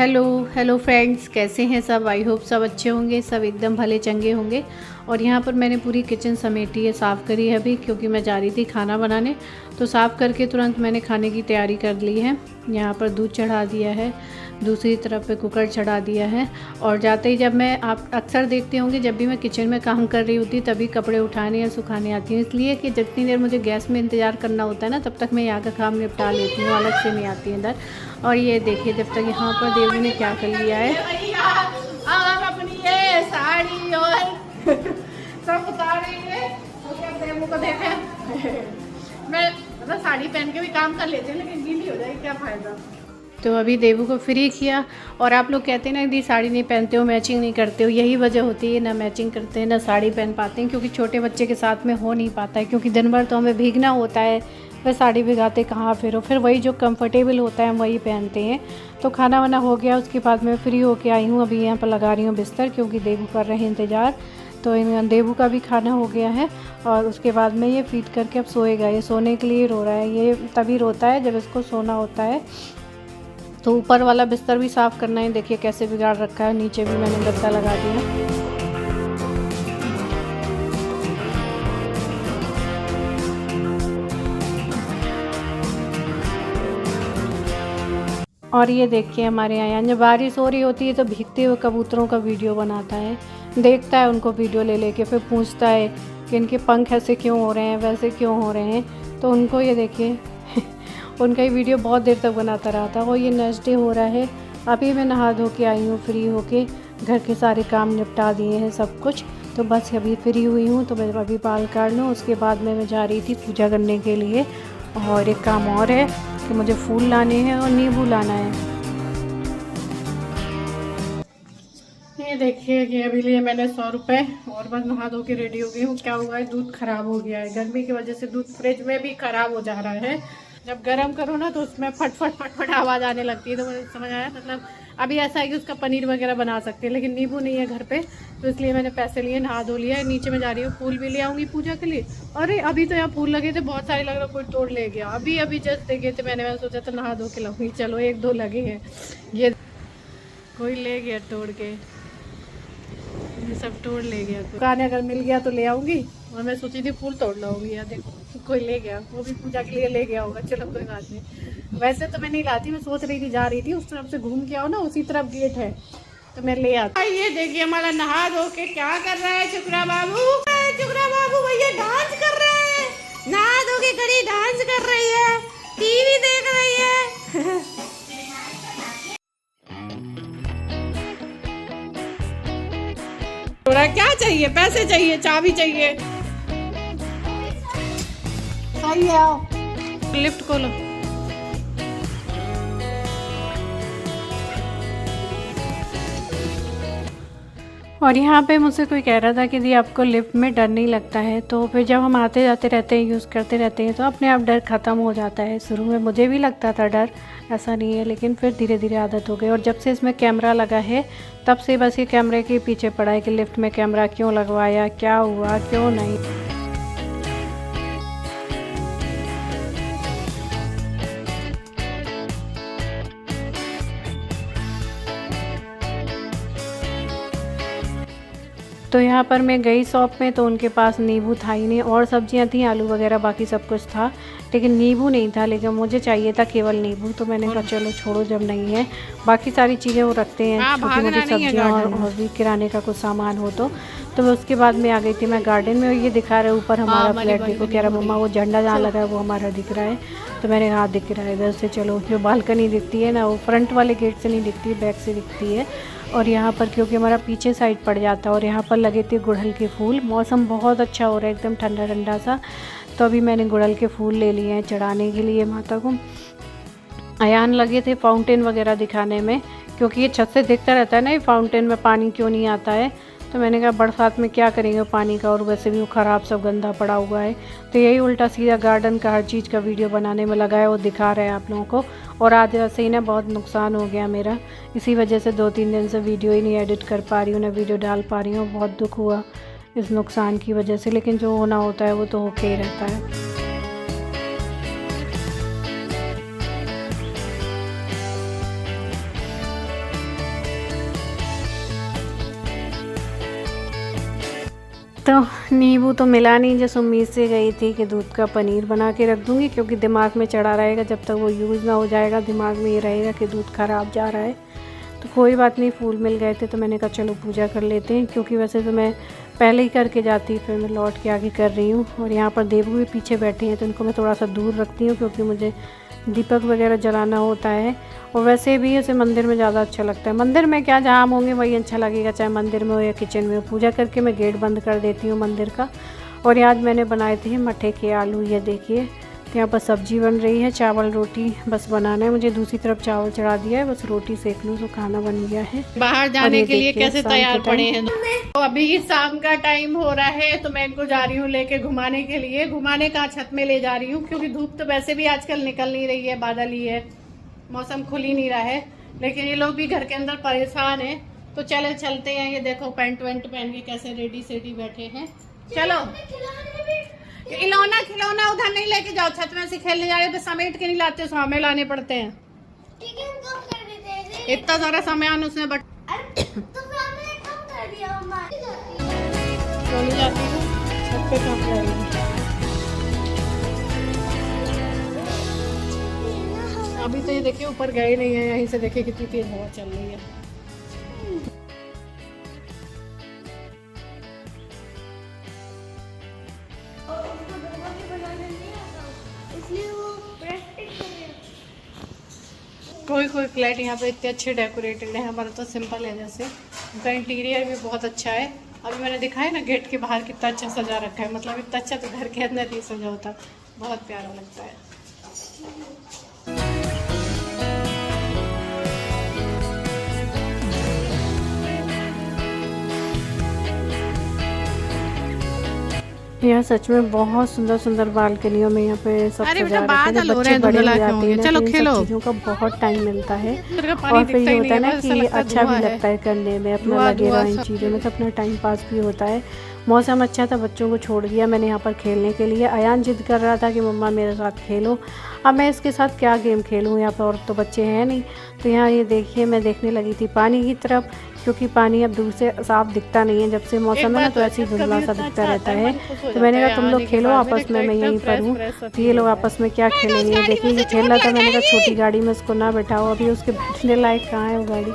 Hello hello friends, कैसे हैं सब। आई होप सब अच्छे होंगे, सब एकदम भले चंगे होंगे। और यहाँ पर मैंने पूरी किचन समेटी है, साफ़ करी है अभी, क्योंकि मैं जा रही थी खाना बनाने। तो साफ़ करके तुरंत मैंने खाने की तैयारी कर ली है। यहाँ पर दूध चढ़ा दिया है, दूसरी तरफ पे कुकर चढ़ा दिया है। और जाते ही जब मैं, आप अक्सर देखते होंगे, जब भी मैं किचन में काम कर रही होती तभी कपड़े उठाने या सुखाने आती हूँ, इसलिए कि जितनी देर मुझे गैस में इंतज़ार करना होता है ना, तब तक मैं यहाँ का काम निपटा लेती हूँ, अलग से नहीं आती इधर। और ये देखिए, जब तक यहाँ पर देवी ने क्या कर लिया है, अपनी ये साड़ी और सब उतारी है। देवू को देखे मैं मतलब साड़ी पहन के भी काम कर लेते हैं, लेकिन गीली हो जाएगी, क्या फायदा। तो अभी देवू को फ्री किया। और आप लोग कहते हैं ना, यदि साड़ी नहीं पहनते हो, मैचिंग नहीं करते हो, यही वजह होती है, ना मैचिंग करते हैं ना साड़ी पहन पाते हैं, क्योंकि छोटे बच्चे के साथ में हो नहीं पाता है, क्योंकि दिन भर तो हमें भीगना होता है, वह साड़ी भिगाते कहाँ फिर वही जो कंफर्टेबल होता है हम वही पहनते हैं। तो खाना वाना हो गया, उसके बाद मैं फ्री होके आई हूँ, अभी यहाँ पर लगा रही हूँ बिस्तर, क्योंकि देवू कर रहे हैं इंतज़ार। तो देवू का भी खाना हो गया है, और उसके बाद में ये फीड करके अब सोएगा। ये सोने के लिए रो रहा है, ये तभी रोता है जब इसको सोना होता है। तो ऊपर वाला बिस्तर भी साफ़ करना है, देखिए कैसे बिगाड़ रखा है, नीचे भी मैंने गद्दा लगा दिया। और ये देखिए हमारे यहाँ जब बारिश हो रही होती है तो भीगते हुए कबूतरों का वीडियो बनाता है, देखता है उनको वीडियो ले लेके, फिर पूछता है कि इनके पंख ऐसे क्यों हो रहे हैं, वैसे क्यों हो रहे हैं। तो उनको ये देखिए उनका ये वीडियो बहुत देर तक बनाता रहा था। और ये नेक्स्ट डे हो रहा है, अभी मैं नहा धो के आई हूँ, फ्री होके घर के सारे काम निपटा दिए हैं सब कुछ। तो बस अभी फ्री हुई हूँ, तो मैं अभी बाल काट लूँ, उसके बाद मैं जा रही थी पूजा करने के लिए। और एक काम और है कि मुझे फूल लाने हैं और नींबू लाना है। ये देखिए कि अभी लिए मैंने 100 रुपये, और बस नहा धो के रेडी हो गई हूँ। क्या हुआ है, दूध खराब हो गया है, गर्मी की वजह से दूध फ्रिज में भी खराब हो जा रहा है। जब गर्म करो ना तो उसमें फट फट फट फट आवाज़ आने लगती है। तो मुझे समझ आया, मतलब अभी ऐसा है कि उसका पनीर वगैरह बना सकते हैं, लेकिन नींबू नहीं है घर पे, तो इसलिए मैंने पैसे लिए, नहा धो लिया है। नीचे में जा रही हूँ, फूल भी ले आऊँगी पूजा के लिए। अरे अभी तो यहाँ फूल लगे थे बहुत सारे, लग रहा कोई तोड़ ले गया। अभी जस्ट देखे थे मैंने सोचा था नहा धो के लाऊंगी, चलो 1-2 लगे हैं, ये कोई ले गया तोड़ के, ये सब तोड़ ले गया। दुकान अगर मिल गया तो ले आऊंगी, और मैं सोची थी फूल तोड़ लाऊंगी। यार देखो कोई ले गया, वो भी पूजा के लिए ले गया होगा, चलो कोई बात नहीं। वैसे तो मैं नहीं लाती, मैं सोच रही थी, जा रही थी उस तरफ से घूम के आओ ना, उसी तरफ गेट है, तो मैं ले आती। ये देखिए हमारा नहा धो के क्या कर रहा है चुकरा बाबू। चुकरा बाबू भैया डांस कर रहे हैं, नहा धो के घड़ी डांस कर रही है, टीवी देख रही है। क्या चाहिए, पैसे चाहिए, चाबी चाहिए, सही है, आओ लिफ्ट खोलो। और यहाँ पे मुझसे कोई कह रहा था कि दी आपको लिफ्ट में डर नहीं लगता है, तो फिर जब हम आते जाते रहते हैं, यूज़ करते रहते हैं, तो अपने आप डर ख़त्म हो जाता है। शुरू में मुझे भी लगता था डर, ऐसा नहीं है, लेकिन फिर धीरे धीरे आदत हो गई। और जब से इसमें कैमरा लगा है, तब से बस ये कैमरे के पीछे पड़ा है कि लिफ्ट में कैमरा क्यों लगवाया, क्या हुआ, क्यों नहीं। तो यहाँ पर मैं गई शॉप में, तो उनके पास नींबू था ही नहीं, और सब्जियाँ थी, आलू वगैरह, बाकी सब कुछ था, लेकिन नींबू नहीं था। लेकिन मुझे चाहिए था केवल नींबू, तो मैंने कहा चलो छोड़ो, जब नहीं है, बाकी सारी चीज़ें वो रखते हैं, छोटी मोटी सब्जियाँ और भी किराने का कुछ सामान हो तो मैं उसके बाद में आ गई थी मैं गार्डन में। और ये दिखा रहे ऊपर हमारा फ्लैट, देखो, कह रहा मम्मा वो झंडा जहाँ लगा है वो हमारा दिख रहा है। तो मैंने कहा दिख रहा है, इधर से चलो, जो बालकनी दिखती है ना, वो फ्रंट वाले गेट से नहीं दिखती है, बैक से दिखती है। और यहाँ पर क्योंकि हमारा पीछे साइड पड़ जाता है, और यहाँ पर लगे थे गुड़हल के फूल, मौसम बहुत अच्छा हो रहा है, एकदम ठंडा ठंडा सा। तो अभी मैंने गुड़हल के फूल ले लिए हैं चढ़ाने के लिए माता को। अयान लगे थे फाउंटेन वगैरह दिखाने में, क्योंकि ये छत से दिखता रहता है ना, ये फाउंटेन में पानी क्यों नहीं आता है। तो मैंने कहा बरसात में क्या करेंगे पानी का, और वैसे भी वो ख़राब सब गंदा पड़ा हुआ है। तो यही उल्टा सीधा गार्डन का हर चीज़ का वीडियो बनाने में लगा है, वो दिखा रहे हैं आप लोगों को। और आज ऐसे ही ना बहुत नुकसान हो गया मेरा, इसी वजह से 2-3 दिन से वीडियो ही नहीं एडिट कर पा रही हूँ, ना वीडियो डाल पा रही हूँ। बहुत दुख हुआ इस नुकसान की वजह से, लेकिन जो होना होता है वो तो होके ही रहता है। तो नींबू तो मिला नहीं, जिस उम्मीद से गई थी कि दूध का पनीर बना के रख दूँगी, क्योंकि दिमाग में चढ़ा रहेगा जब तक वो यूज़ ना हो जाएगा, दिमाग में ये रहेगा कि दूध ख़राब जा रहा है। तो कोई बात नहीं, फूल मिल गए थे तो मैंने कहा चलो पूजा कर लेते हैं, क्योंकि वैसे तो मैं पहले ही करके जाती, फिर मैं लौट के आगे कर रही हूँ। और यहाँ पर देवू भी पीछे बैठे हैं तो इनको मैं थोड़ा सा दूर रखती हूँ, क्योंकि मुझे दीपक वगैरह जलाना होता है। और वैसे भी ऐसे मंदिर में ज़्यादा अच्छा लगता है, मंदिर में क्या जहाँ हम होंगे वही अच्छा लगेगा, चाहे मंदिर में हो या किचन में हो। पूजा करके मैं गेट बंद कर देती हूँ मंदिर का। और आज मैंने बनाए थे मठे के आलू, ये देखिए। तो यहाँ पर सब्जी बन रही है, चावल रोटी बस बनाना है मुझे। दूसरी तरफ चावल चढ़ा दिया है, बस रोटी सेक लूँ तो खाना बन गया है। बाहर जाने के लिए कैसे तैयार पड़े हैं। तो अभी शाम का टाइम हो रहा है तो मैं इनको जा रही हूँ लेके घुमाने के लिए। घुमाने का छत में ले जा रही हूँ, क्योंकि धूप तो वैसे भी आजकल निकल नहीं रही है, बादल ही है, मौसम खुल ही नहीं रहा है। लेकिन ये लोग भी घर के अंदर परेशान हैं, तो चले चलते हैं। ये देखो पैंट वैंट पहन के कैसे रेडी सेडी बैठे हैं। चलो खिलौना उधर नहीं लेके जाओ, छत में से खेलने जा रहे तो समेट के नहीं लाते, सो हमें लाने पड़ते हैं। इतना सारा सामान उसने छत पे काम करेंगे। अभी तो ये देखिए ऊपर गए नहीं है, यहीं से देखिए कितनी तेज हवा चल रही है। कोई फ्लैट यहाँ पे इतने अच्छे डेकोरेटेड है, हमारा तो सिंपल है। जैसे उनका इंटीरियर भी बहुत अच्छा है। अभी मैंने दिखाया ना गेट के बाहर कितना अच्छा सजा रखा है, मतलब इतना अच्छा तो घर के अंदर नहीं सजा होता, बहुत प्यारा लगता है। यहाँ सच में बहुत सुंदर सुंदर बालकनियों में यहाँ पे सब सजा रखे हैं। बच्चे बड़े हो जाते हैं ना, तो इन सब चीज़ों का बहुत टाइम मिलता है। और फिर ये होता है ना कि अच्छा भी लगता है करने में, अपना लगे रहा इन चीज़ों में, तो अपना टाइम पास भी होता है। मौसम अच्छा था, बच्चों को छोड़ दिया मैंने यहाँ पर खेलने के लिए। अयान जिद कर रहा था कि मम्मा मेरे साथ खेलो। अब मैं इसके साथ क्या गेम खेलूँ, यहाँ पर और तो बच्चे हैं नहीं। तो यहाँ ये देखिए मैं देखने लगी थी पानी की तरफ, क्योंकि पानी अब दूर से साफ दिखता नहीं है, जब से मौसम है ना तो ऐसे ही धुंधला सा दिखता रहता है। तो मैंने कहा तुम लोग खेलो आपस में, मैं यहीं पर हूँ। तो ये लोग आपस में क्या खेलेंगे, देखिए ये खेल रहा था। मैंने कहा छोटी गाड़ी में उसको ना बैठाओ, अभी उसके बैठने लायक कहाँ है वो गाड़ी,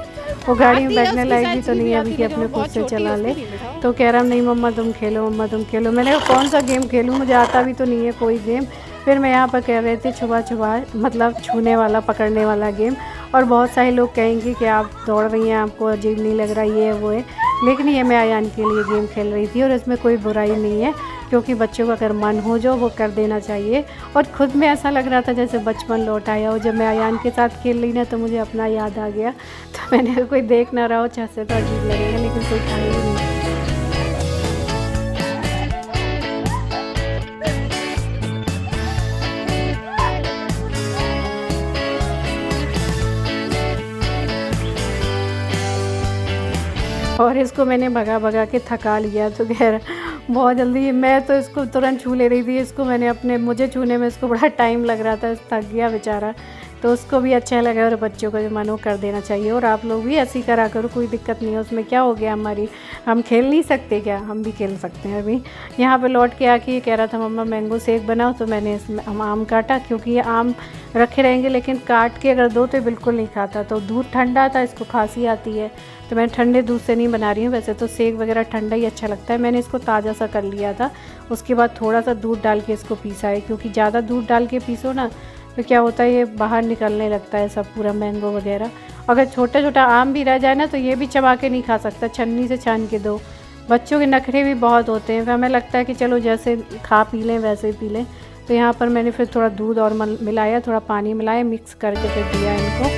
वो गाड़ी में बैठने लायक भी तो नहीं है अभी कि अपने खुद से चला ले। तो कह रहा नहीं मम्मा तुम खेलो, मम्मा तुम खेलो। मैंने कहा कौन सा गेम खेलूँ, मुझे आता भी तो नहीं है कोई गेम। फिर मैं यहाँ पर कह रहे थे छुपा मतलब छूने वाला पकड़ने वाला गेम। और बहुत सारे लोग कहेंगे कि आप दौड़ रही हैं, आपको अजीब नहीं लग रहा, ये वो है। लेकिन ये मैं अयान के लिए गेम खेल रही थी और इसमें कोई बुराई नहीं है, क्योंकि बच्चों का अगर मन हो जो वो कर देना चाहिए। और खुद में ऐसा लग रहा था जैसे बचपन लौट आया। और जब मैं अयान के साथ खेल रही ना तो मुझे अपना याद आ गया। तो मैंने कोई देख ना रहा हो छत से तो अजीब लगेगा, लेकिन कोई था ही नहीं। और इसको मैंने भगा के थका लिया, तो खैर बहुत जल्दी मैं तो इसको तुरंत छू ले रही थी। इसको मैंने मुझे छूने में इसको बड़ा टाइम लग रहा था, थक गया बेचारा। तो उसको भी अच्छा लगा, और बच्चों का जो मन हो कर देना चाहिए। और आप लोग भी ऐसे ही करा करो, कोई दिक्कत नहीं है उसमें। क्या हो गया, हम खेल नहीं सकते क्या, हम भी खेल सकते हैं। अभी यहाँ पे लौट के आके ये कह रहा था मम्मा मैंगो शेक बनाओ, तो मैंने इसमें आम काटा, क्योंकि ये आम रखे रहेंगे लेकिन काट के अगर दो तो बिल्कुल नहीं खाता। तो दूध ठंडा था, इसको खांसी आती है, तो मैं ठंडे दूध से नहीं बना रही हूँ। वैसे तो शेक वगैरह ठंडा ही अच्छा लगता है। मैंने इसको ताज़ा सा कर लिया था, उसके बाद थोड़ा सा दूध डाल के इसको पीसा है, क्योंकि ज़्यादा दूध डाल के पीसो ना तो क्या होता है ये बाहर निकलने लगता है सब पूरा मैंगो वगैरह। अगर छोटा छोटा आम भी रह जाए ना तो ये भी चबा के नहीं खा सकता, छन्नी से छान के दो। बच्चों के नखरे भी बहुत होते हैं, फिर हमें लगता है कि चलो जैसे खा पी लें वैसे ही पी लें। तो यहाँ पर मैंने फिर थोड़ा दूध और मिलाया, थोड़ा पानी मिलाया, मिक्स करके फिर दिया इनको।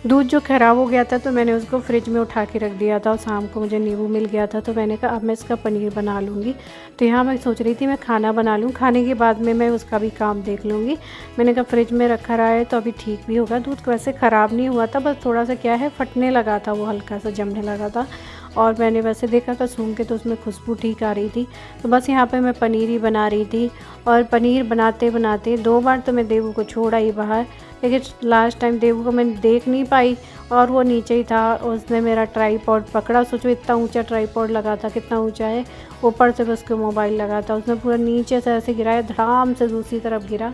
दूध जो ख़राब हो गया था तो मैंने उसको फ्रिज में उठा के रख दिया था, और शाम को मुझे नींबू मिल गया था। तो मैंने कहा अब मैं इसका पनीर बना लूँगी। तो यहाँ मैं सोच रही थी मैं खाना बना लूँ, खाने के बाद में मैं उसका भी काम देख लूँगी। मैंने कहा फ्रिज में रखा रहा है तो अभी ठीक भी होगा। दूध वैसे ख़राब नहीं हुआ था, बस थोड़ा सा क्या है फटने लगा था, वो हल्का सा जमने लगा था। और मैंने वैसे देखा था सूंघ के तो उसमें खुशबू ठीक आ रही थी। तो बस यहाँ पे मैं पनीर ही बना रही थी और पनीर बनाते बनाते 2 बार तो मैं देवू को छोड़ा ही बाहर, लेकिन लास्ट टाइम देवू को मैं देख नहीं पाई और वो नीचे ही था। उसने मेरा ट्राईपॉड पकड़ा, सोचो इतना ऊंचा ट्राईपॉड लगा था, कितना ऊंचा है, ऊपर से बस उसके मोबाइल लगा था, उसने पूरा नीचे से ऐसे गिराया, धड़ाम से दूसरी तरफ गिरा,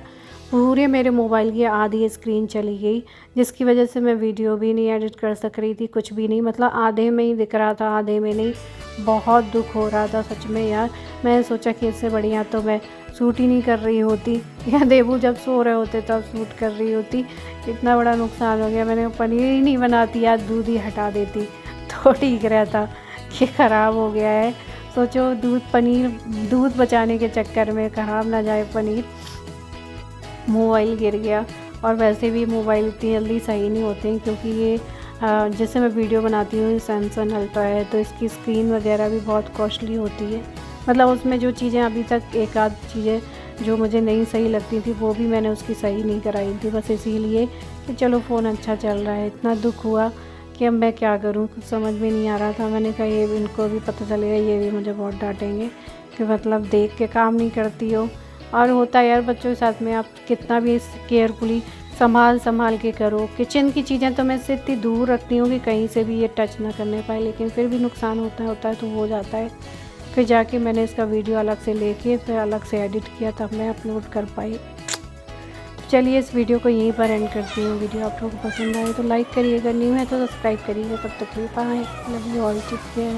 पूरे मेरे मोबाइल की आधी स्क्रीन चली गई, जिसकी वजह से मैं वीडियो भी नहीं एडिट कर सक रही थी, कुछ भी नहीं, मतलब आधे में ही दिख रहा था, आधे में नहीं। बहुत दुख हो रहा था सच में यार। मैंने सोचा कि इससे बढ़िया तो मैं शूट ही नहीं कर रही होती, या देवू जब सो रहे होते तब शूट कर रही होती। इतना बड़ा नुकसान हो गया, मैंने पनीर ही नहीं बनाती यार, दूध ही हटा देती तो ठीक रहता। कि ख़राब हो गया है, सोचो दूध बचाने के चक्कर में ख़राब ना जाए पनीर, मोबाइल गिर गया। और वैसे भी मोबाइल इतनी जल्दी सही नहीं होते हैं, क्योंकि ये जैसे मैं वीडियो बनाती हूँ सैमसंग अल्ट्रा है, तो इसकी स्क्रीन वगैरह भी बहुत कॉस्टली होती है। मतलब उसमें जो चीज़ें अभी तक एक आध चीज़ें जो मुझे नहीं सही लगती थी वो भी मैंने उसकी सही नहीं कराई थी, बस इसीलिए कि चलो फ़ोन अच्छा चल रहा है। इतना दुख हुआ कि अब मैं क्या करूँ, कुछ समझ में नहीं आ रहा था। मैंने कहा ये इनको भी पता चलेगा, ये भी मुझे बहुत डांटेंगे कि मतलब देख के काम नहीं करती हो। और होता है यार बच्चों के साथ में, आप कितना भी केयरफुली संभाल के करो। किचन की चीज़ें तो मैं इससे इतनी दूर रखती हूँ कि कहीं से भी ये टच ना करने पाए, लेकिन फिर भी नुकसान होता है तो हो जाता है। फिर जाके मैंने इसका वीडियो अलग से लेके फिर अलग से एडिट किया, तब मैं अपलोड कर पाई। तो चलिए इस वीडियो को यहीं पर एंड करती हूँ। वीडियो आप लोगों को पसंद आए तो लाइक करिएगा, न्यू है तो सब्सक्राइब करिएगा। तब तक के लिए bye, love you all, take care,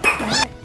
bye.